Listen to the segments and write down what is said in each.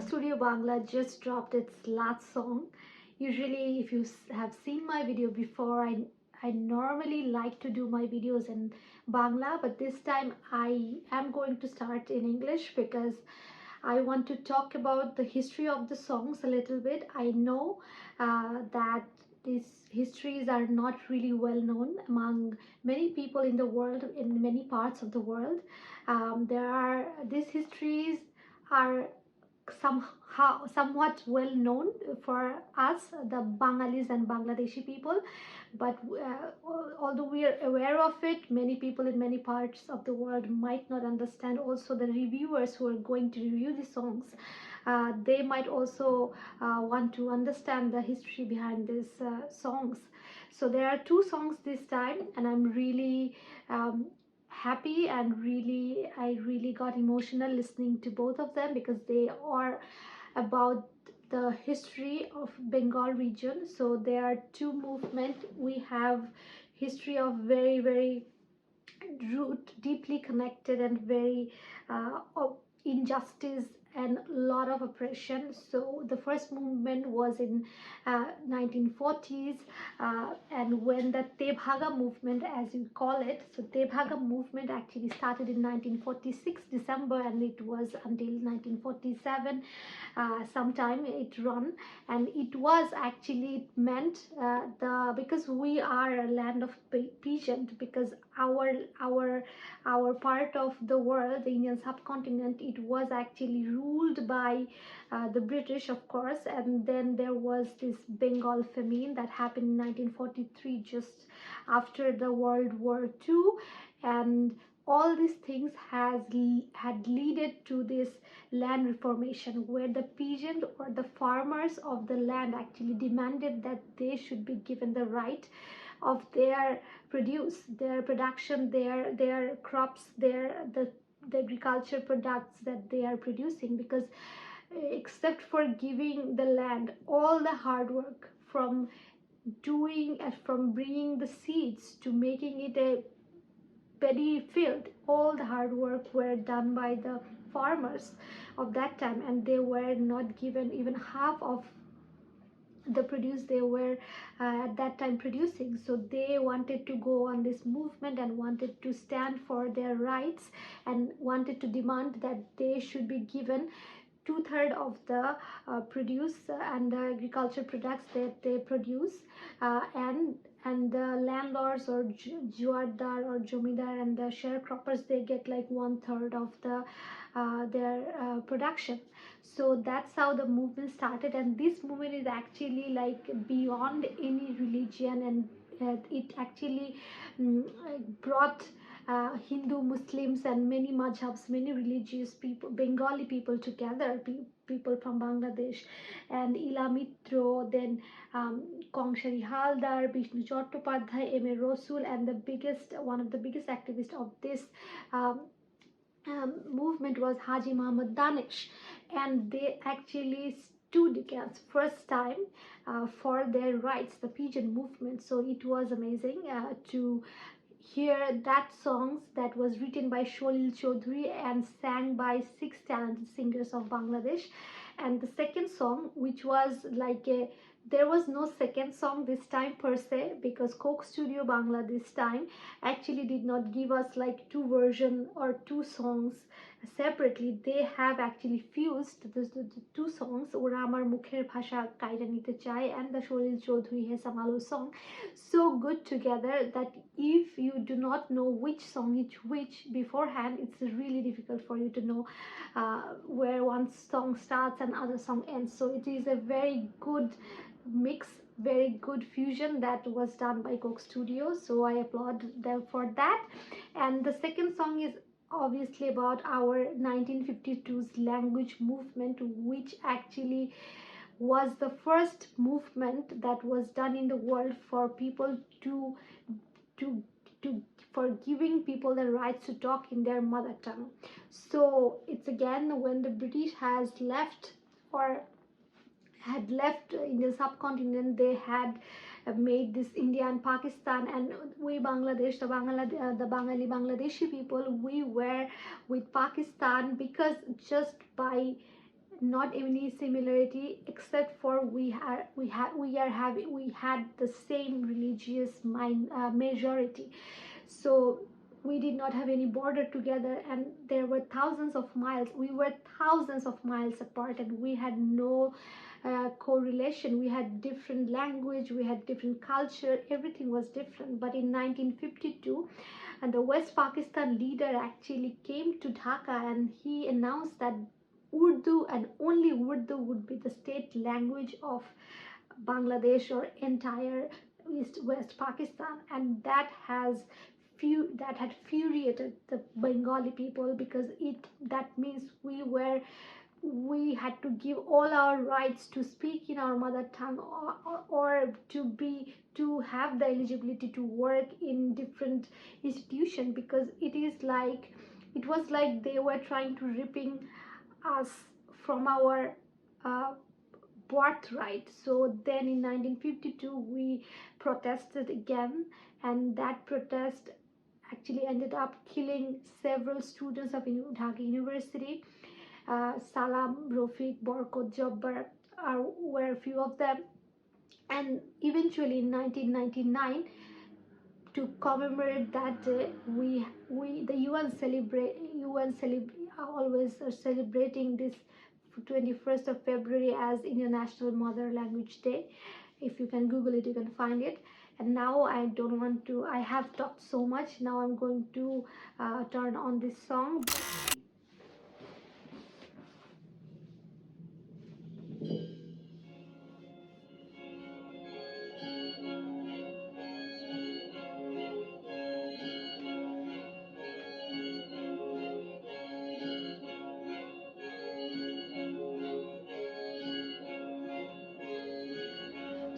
Studio Bangla just dropped its last song. Usually, if you have seen my video before, I normally like to do my videos in Bangla, but this time I am going to start in English because I want to talk about the history of the songs a little bit. I know that these histories are not really well known among many people in the world, in many parts of the world. These histories are somewhat well known for us, the Bengalis and Bangladeshi people, but although we are aware of it, many people in many parts of the world might not understand. Also, the reviewers who are going to review the songs, they might also want to understand the history behind these songs. So there are two songs this time, and I'm really happy, and I really got emotional listening to both of them because they are about the history of Bengal region. So there are two movements. We have history of very root, deeply connected, and very of injustice and a lot of oppression. So the first movement was in 1940s, and when the Tevaga movement, as you call it, so Tevaga movement actually started in 1946 December, and it was until 1947 sometime it run. And it was actually, it meant because we are a land of peasant, because our part of the world, the Indian subcontinent, it was actually ruled by the British, of course. And then there was this Bengal famine that happened in 1943, just after the World War II. And all these things had led to this land reformation, where the peasant or the farmers of the land actually demanded that they should be given the right of their produce, their production, their crops, the agriculture products that they are producing. Because except for giving the land all the hard work from from bringing the seeds to making it a paddy field, all the hard work were done by the farmers of that time, and they were not given even half of the produce they were at that time producing. So they wanted to go on this movement and wanted to stand for their rights, and wanted to demand that they should be given two-thirds of the produce and the agriculture products that they produce, and the landlords or juardar or jomidar and the sharecroppers, they get like one-third of their production. So that's how the movement started. And this movement is actually like beyond any religion, and it actually brought Hindu, Muslims, and many madhabs, many religious people, Bengali people together, people from Bangladesh, and Ila Mitro, then Kongshari Haldar, Bishnu Chattopadhyay, M.A. Rasul, and one of the biggest activists of this movement was Haji Muhammad Danish. And they actually stood against first time for their rights, the pigeon movement. So it was amazing to hear that songs that was written by Salil Chowdhury and sang by 6 talented singers of Bangladesh. And the second song, which was like there was no second song this time per se, because Coke Studio Bangla this time actually did not give us like two versions or two songs separately. They have actually fused the two songs, Ora Amar Mukher Bhasha Kaira Nite Chai and the Salil Chowdhury Hai Samalo song, so good together that if you do not know which song is which beforehand, it's really difficult for you to know where one song starts and other song ends. So it is a very good mix, very good fusion that was done by Coke Studio. So I applaud them for that. And the second song is obviously about our 1952's language movement, which actually was the first movement that was done in the world for people to for giving people the rights to talk in their mother tongue. So it's again when the British has left or had left in the subcontinent, they had made this India and Pakistan, and we Bangladesh, the Bengali Bangladeshi people, we were with Pakistan, because just by not any similarity, except for we had the same religious majority. So we did not have any border together, and there were thousands of miles, we were thousands of miles apart, and we had no correlation. We had different language, we had different culture, everything was different. But in 1952, and the West Pakistan leader actually came to Dhaka, and he announced that Urdu and only Urdu would be the state language of Bangladesh or entire West Pakistan. And that had infuriated the Bengali people, because that means we had to give all our rights to speak in our mother tongue, or to have the eligibility to work in different institutions, because it was like they were trying to ripping us from our uh, birthright. So then in 1952 we protested again, and that protest actually ended up killing several students of Dhaka University. Salam, Rafiq, Borkot, Jabbar were a few of them. And eventually in 1999, to commemorate that day, the always are celebrating this 21st of February as International Mother Language Day. If you can Google it, you can find it. And now I have talked so much. Now I'm going to turn on this song.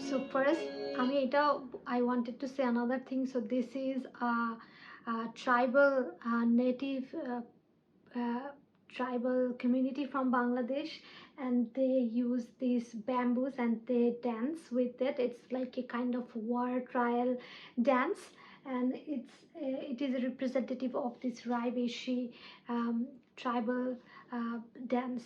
So first, I wanted to say another thing. So this is a tribal native tribal community from Bangladesh, and they use these bamboos and they dance with it. It's like a kind of war trial dance, and it is a representative of this Raibeshi tribal dance.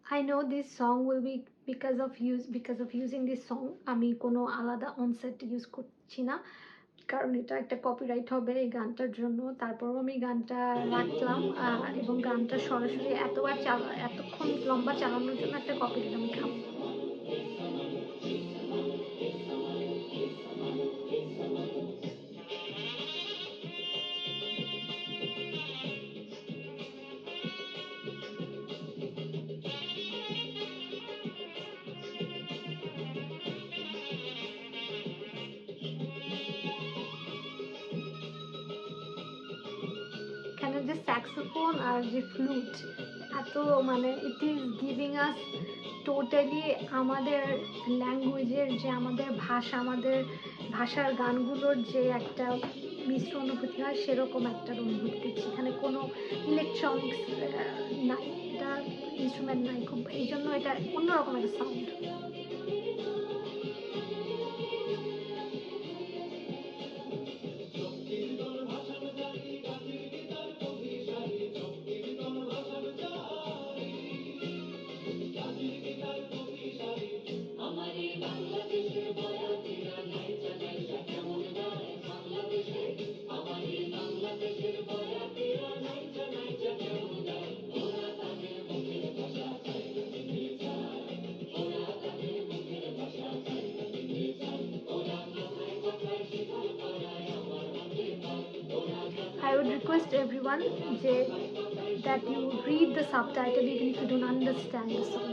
I know this song will be because of using this song আমি কোনো আলাদা onset use করছি না, কারণ এটা একটা copyright হবে এই গানটার জন্য। তারপরও আমি গানটা রাখলাম, এবং গানটা সরাসরি এতক্ষণ লম্বা চালানোর জন্য একটা কপিরাইট আমি খাবো। যে স্যাক্সোফোন আর যে ফ্লুট এত মানে it is giving us totally আমাদের ল্যাঙ্গুয়েজের যে আমাদের ভাষার গানগুলোর যে একটা মিশ্র অনুভূতি হয় সেরকম একটা অনুভূতি দিচ্ছে। এখানে কোনো ইলেকট্রনিক্স নাই, এটা ইনস্ট্রুমেন্ট নাই, খুব এই জন্য এটা অন্যরকম একটা sound. I would request everyone that you read the subtitle even if you don't understand the song.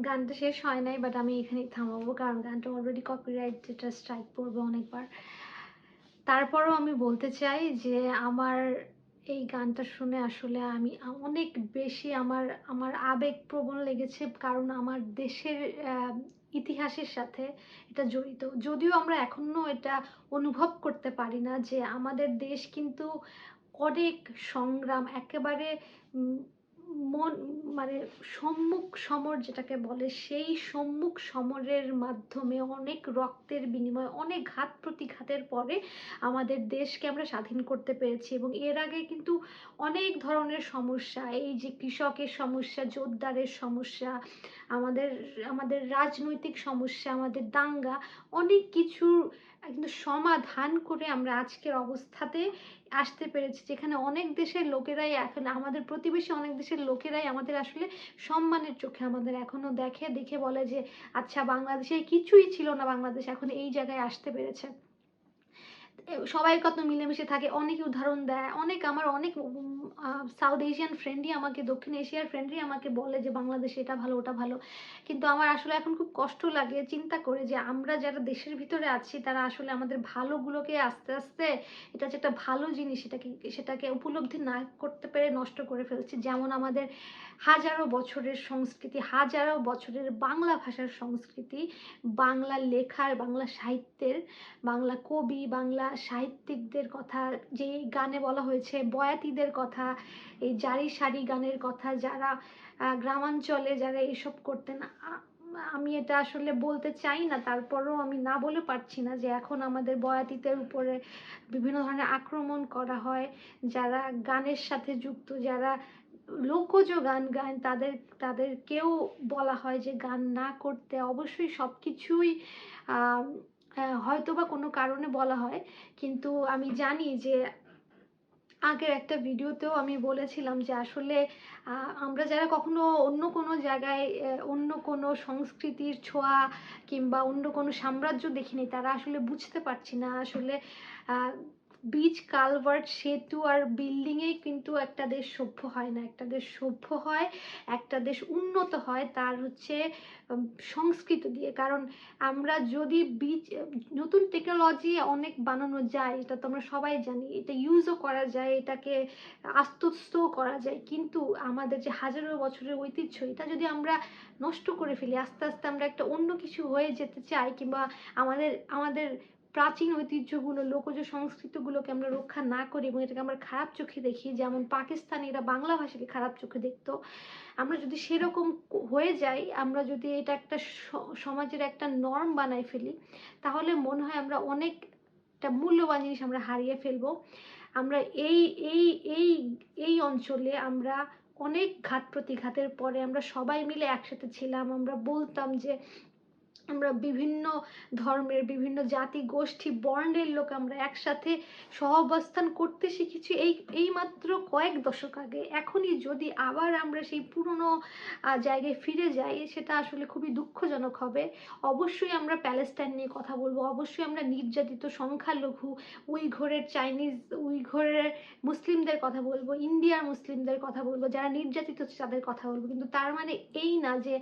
গানটা শেষ হয় নাই, বাট আমি এখানেই থামাবো কারণ গানটা অলরেডি কপিরাইট যেটা স্ট্রাইক পড়বে অনেকবার। তারপরও আমি বলতে চাই যে আমার এই গানটা শুনে আসলে আমি অনেক বেশি আমার আবেগপ্রবণ লেগেছে, কারণ আমার দেশের ইতিহাসের সাথে এটা জড়িত। যদিও আমরা এখনো এটা অনুভব করতে পারি না যে আমাদের দেশ কিন্তু অনেক সংগ্রাম, একেবারে মন মানে সম্মুখ সমর যেটাকে বলে, সেই সম্মুখ সমরের মাধ্যমে অনেক রক্তের বিনিময়, অনেক ঘাত প্রতিঘাতের পরে আমাদের দেশকে আমরা স্বাধীন করতে পেরেছি। এবং এর আগে কিন্তু অনেক ধরনের সমস্যা, এই যে কৃষকের সমস্যা, জোরদারের সমস্যা, আমাদের আমাদের রাজনৈতিক সমস্যা, আমাদের দাঙ্গা, অনেক কিছুর কিন্তু সমাধান করে আমরা আজকের অবস্থাতে আসতে পেরেছি, যেখানে অনেক দেশের লোকেরাই এখন আমাদের প্রতিবেশী অনেক দেশের লোকেরাই আমাদের আসলে সম্মানের চোখে আমাদের এখনো দেখে বলে যে আচ্ছা বাংলাদেশে কিছুই ছিল না, বাংলাদেশ এখন এই জায়গায় আসতে পেরেছে। সবাই কত মিলেমিশে থাকে, অনেকে উদাহরণ দেয়, আমার অনেক সাউথ এশিয়ান ফ্রেন্ডই আমাকে, দক্ষিণ এশিয়ার ফ্রেন্ডই আমাকে বলে যে বাংলাদেশে এটা ভালো ওটা ভালো। কিন্তু আমার আসলে এখন খুব কষ্ট লাগে চিন্তা করে যে আমরা যারা দেশের ভিতরে আছি তারা আসলে আমাদের ভালোগুলোকে আস্তে আস্তে, এটা যে একটা ভালো জিনিস সেটাকে উপলব্ধি না করতে পেরে নষ্ট করে ফেলছি। যেমন আমাদের হাজারো বছরের সংস্কৃতি, হাজারো বছরের বাংলা ভাষার সংস্কৃতি, বাংলা লেখার, বাংলা সাহিত্যের, বাংলা কবি, বাংলা সাহিত্যিকদের কথা যে গানে বলা হয়েছে, বয়াতিদের কথা, এই জারি সারি গানের কথা, যারা গ্রামাঞ্চলে যারা এসব করতেন। আমি এটা আসলে বলতে চাই না, তারপরেও আমি না বলে পারছি না যে এখন আমাদের বয়াতিদের উপরে বিভিন্ন ধরনের আক্রমণ করা হয়, যারা গানের সাথে যুক্ত, যারা লোকজ গান গান, তাদেরকেও বলা হয় যে গান না করতে। অবশ্যই সব কিছুই হয়তো বা কোনো কারণে বলা হয়, কিন্তু আমি জানি যে আগের একটা ভিডিওতেও আমি বলেছিলাম যে আসলে আমরা যারা কখনো অন্য কোনো জায়গায় অন্য কোনো সংস্কৃতির ছোঁয়া কিংবা অন্য কোনো সাম্রাজ্য দেখিনি, তারা আসলে বুঝতে পারছি না আসলে বীজ, কালভার্ট, সেতু আর বিল্ডিংয়েই কিন্তু একটা দেশ সভ্য হয় না। একটা দেশ সভ্য হয়, একটা দেশ উন্নত হয় তার হচ্ছে সংস্কৃতি দিয়ে। কারণ আমরা যদি নতুন টেকনোলজি অনেক বানানো যায়, এটা তো আমরা সবাই জানি, এটা ইউজও করা যায়, এটাকে আত্মস্থও করা যায়, কিন্তু আমাদের যে হাজারো বছরের ঐতিহ্য, এটা যদি আমরা নষ্ট করে ফেলি, আস্তে আস্তে আমরা একটা অন্য কিছু হয়ে যেতে চাই, কিংবা আমাদের প্রাচীন ঐতিহ্যগুলো, লোকজ সংস্কৃতিগুলোকে আমরা রক্ষা না করি এবং এটাকে আমরা খারাপ চোখে দেখি, যেমন পাকিস্তানিরা বাংলা ভাষাকে খারাপ চোখে দেখতো, আমরা যদি সেরকম হয়ে যাই, আমরা যদি এটা একটা সমাজের একটা নর্ম বানাই ফেলি, তাহলে মনে হয় আমরা একটা মূল্যবান জিনিস আমরা হারিয়ে ফেলবো। আমরা এই এই এই এই অঞ্চলে আমরা অনেক ঘাত প্রতিঘাতের পরে আমরা সবাই মিলে একসাথে ছিলাম। আমরা বলতাম যে আমরা বিভিন্ন ধর্মের, বিভিন্ন জাতি গোষ্ঠী বর্ণের লোক আমরা একসাথে সহাবস্থান করতে শিখেছি এই মাত্র কয়েক দশক আগে। এখনই যদি আবার আমরা সেই পুরনো জায়গায় ফিরে যাই, সেটা আসলে খুবই দুঃখজনক হবে। অবশ্যই আমরা প্যালেস্টাইন নিয়ে কথা বলবো, অবশ্যই আমরা নির্যাতিত সংখ্যালঘু উইঘুরের, চাইনিজ উইঘুরের মুসলিমদের কথা বলবো, ইন্ডিয়ার মুসলিমদের কথা বলবো, যারা নির্যাতিত হচ্ছে তাদের কথা বলবো। কিন্তু তার মানে এই না যে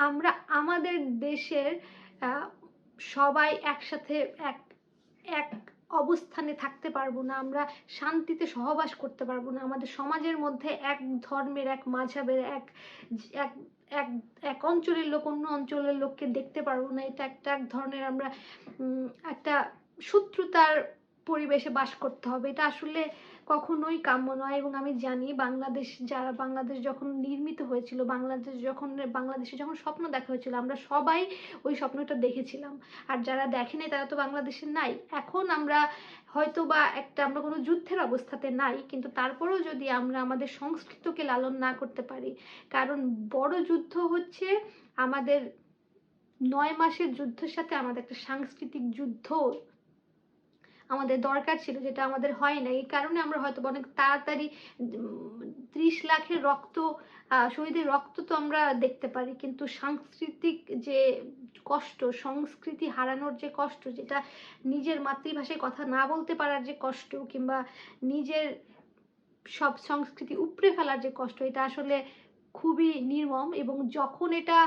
আমরা আমাদের দেশের সবাই একসাথে এক এক অবস্থানে থাকতে পারবো না, আমরা শান্তিতে সহবাস করতে পারবো না, আমাদের সমাজের মধ্যে এক ধর্মের, এক মাঝহবের, এক এক এক এক অঞ্চলের লোক অন্য অঞ্চলের লোককে দেখতে পারবো না। এটা একটা এক ধরনের আমরা একটা শত্রুতার পরিবেশে বাস করতে হবে। এটা আসলে কখনোই কাম্য নয়। এবং আমি জানি বাংলাদেশ যখন নির্মিত হয়েছিল, বাংলাদেশে যখন স্বপ্ন দেখা হয়েছিল, আমরা সবাই ওই স্বপ্নটা দেখেছিলাম। আর যারা দেখেনি তারা তো বাংলাদেশে নাই। এখন আমরা হয়তো বা আমরা কোনো যুদ্ধের অবস্থাতে নাই, কিন্তু তারপরেও যদি আমরা আমাদের সংস্কৃতিকে লালন না করতে পারি, কারণ বড় যুদ্ধ হচ্ছে আমাদের 9 মাসের যুদ্ধের সাথে আমাদের একটা সাংস্কৃতিক যুদ্ধ আমাদের দরকার ছিল, যেটা আমাদের হয় না। এই কারণে আমরা হয়তো অনেক তাড়াতাড়ি 30 লাখের শহীদের রক্ত তো আমরা দেখতে পারি, কিন্তু সাংস্কৃতিক যে কষ্ট, সংস্কৃতি হারানোর যে কষ্ট, যেটা নিজের মাতৃভাষায় কথা না বলতে পারার যে কষ্ট, কিংবা নিজের সব সংস্কৃতি উপড়ে ফেলার যে কষ্ট, এটা আসলে খুবই নির্মম। এবং যখন এটা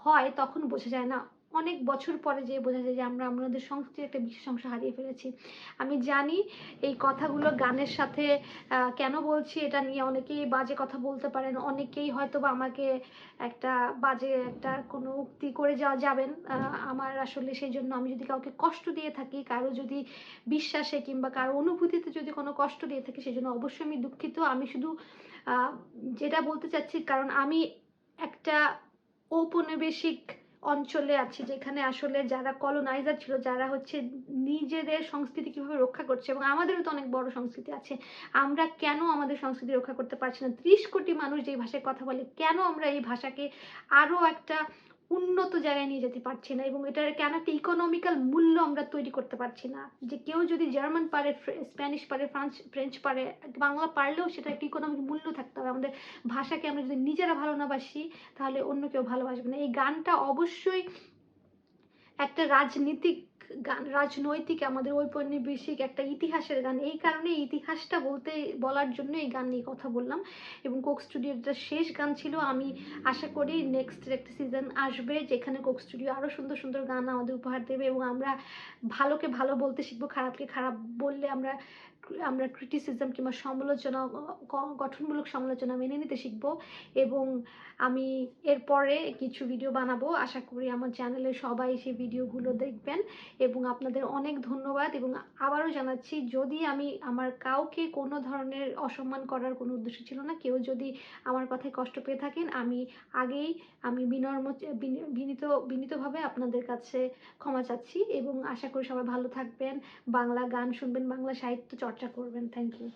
হয় তখন বোঝা যায় না, অনেক বছর পরে যে বোঝা যায় যে আমরা আমাদের সংস্কৃতির একটা বিশেষ অংশ হারিয়ে ফেলেছি। আমি জানি এই কথাগুলো গানের সাথে কেন বলছি, এটা নিয়ে অনেকেই বাজে কথা বলতে পারেন, অনেকেই হয়তো বা আমাকে একটা বাজে কোনো উক্তি করে যাবেন। আমার আসলে সেই জন্য আমি যদি কাউকে কষ্ট দিয়ে থাকি, কারো যদি বিশ্বাসে কিংবা কারো অনুভূতিতে যদি কোনো কষ্ট দিয়ে থাকি, সেই জন্য অবশ্যই আমি দুঃখিত। আমি শুধু যেটা বলতে চাচ্ছি, কারণ আমি একটা ঔপনিবেশিক অঞ্চলে আছি, যেখানে আসলে যারা কলোনাইজার ছিল, যারা হচ্ছে নিজেদের সংস্কৃতি কিভাবে রক্ষা করছে, এবং আমাদেরও তো অনেক বড় সংস্কৃতি আছে। আমরা কেন আমাদের সংস্কৃতি রক্ষা করতে পারছি না? 30 কোটি মানুষ যে ভাষায় কথা বলে, কেন আমরা এই ভাষাকে আরো একটা উন্নত জায়গায় নিয়ে যেতে পারছি না? এবং এটার কেন একটা ইকোনমিক্যাল মূল্য আমরা তৈরি করতে পারছি না? যে কেউ যদি জার্মান পারে, স্প্যানিশ পারে, ফ্রেঞ্চ পারে, বাংলা পারলেও সেটা একটা ইকোনমিক মূল্য থাকতে হবে। আমাদের ভাষাকে আমরা যদি নিজেরা ভালো না বাসি, তাহলে অন্য কেউ ভালোবাসবে না। এই গানটা অবশ্যই একটা রাজনৈতিক, আমাদের ঔপনিবেশিক একটা ইতিহাসের গান। এই কারণে ইতিহাসটা বলার জন্য এই গান নিয়ে কথা বললাম। এবং কোক স্টুডিওর এটা শেষ গান ছিল। আমি আশা করি নেক্সট একটা সিজন আসবে, যেখানে কোক স্টুডিও আরো সুন্দর সুন্দর গান আমাদের উপহার দেবে, এবং আমরা ভালোকে ভালো বলতে শিখবো, খারাপকে খারাপ বললে আমরা ক্রিটিসিজম কিংবা সমালোচনা, গঠনমূলক সমালোচনা মেনে নিতে শিখবো। এবং আমি এরপরে কিছু ভিডিও বানাবো, আশা করি আমার চ্যানেলে সবাই সেই ভিডিওগুলো দেখবেন। এবং আপনাদের অনেক ধন্যবাদ। এবং আবারও জানাচ্ছি, যদি আমার কাউকে কোনো ধরনের অসম্মান করার কোনো উদ্দেশ্য ছিল না, কেউ যদি আমার কথায় কষ্ট পেয়ে থাকেন, আমি বিনীতভাবে আপনাদের কাছে ক্ষমা চাচ্ছি। এবং আশা করি সবাই ভালো থাকবেন, বাংলা গান শুনবেন, বাংলা সাহিত্য চর্চা করবেন। Thank you.